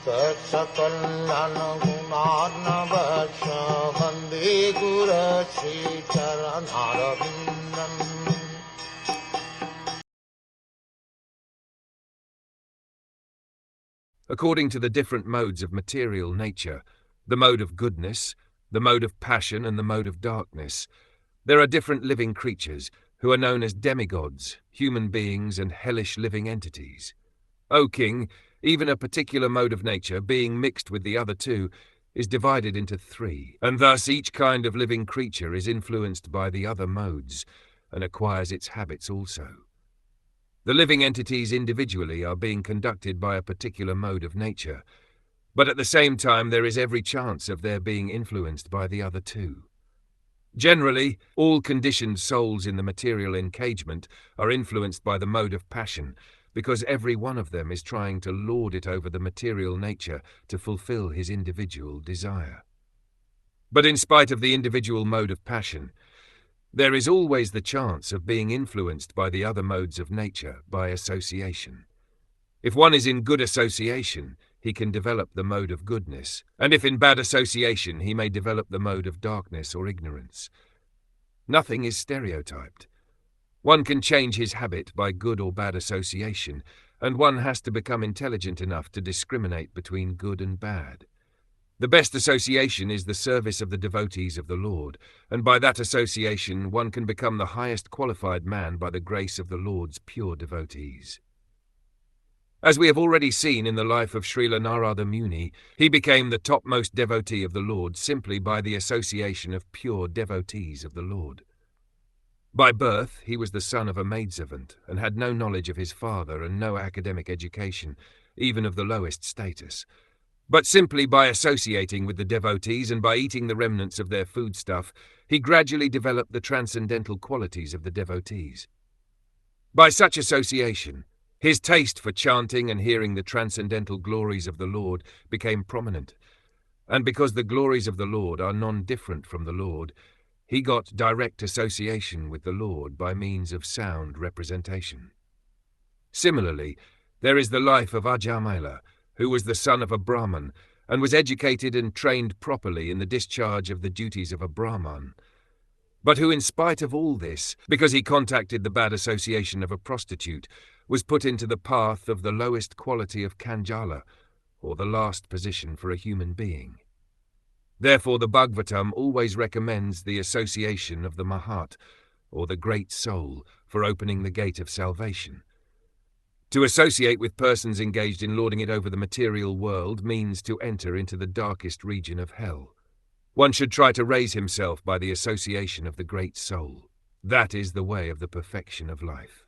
Saksakallan gunarnavasya Vande Guru Sri Charanarabindam. According to the different modes of material nature, the mode of goodness, the mode of passion, and the mode of darkness, there are different living creatures who are known as demigods, human beings, and hellish living entities. O King, even a particular mode of nature, being mixed with the other two, is divided into three, and thus each kind of living creature is influenced by the other modes, and acquires its habits also. The living entities individually are being conducted by a particular mode of nature, but at the same time there is every chance of their being influenced by the other two. Generally, all conditioned souls in the material encagement are influenced by the mode of passion, because every one of them is trying to lord it over the material nature to fulfill his individual desire. But in spite of the individual mode of passion, there is always the chance of being influenced by the other modes of nature by association. If one is in good association, he can develop the mode of goodness, and if in bad association, he may develop the mode of darkness or ignorance. Nothing is stereotyped. One can change his habit by good or bad association, and one has to become intelligent enough to discriminate between good and bad. The best association is the service of the devotees of the Lord, and by that association one can become the highest qualified man by the grace of the Lord's pure devotees. As we have already seen in the life of Srila Narada Muni, he became the topmost devotee of the Lord simply by the association of pure devotees of the Lord. By birth, he was the son of a maidservant, and had no knowledge of his father and no academic education, even of the lowest status. But simply by associating with the devotees and by eating the remnants of their foodstuff, he gradually developed the transcendental qualities of the devotees. By such association, his taste for chanting and hearing the transcendental glories of the Lord became prominent, and because the glories of the Lord are non-different from the Lord, he got direct association with the Lord by means of sound representation. Similarly, there is the life of Ajamila, who was the son of a Brahmin, and was educated and trained properly in the discharge of the duties of a Brahman, but who in spite of all this, because he contacted the bad association of a prostitute, was put into the path of the lowest quality of Kanjala, or the last position for a human being. Therefore the Bhagavatam always recommends the association of the Mahat, or the great soul, for opening the gate of salvation. To associate with persons engaged in lording it over the material world means to enter into the darkest region of hell. One should try to raise himself by the association of the great soul. That is the way of the perfection of life.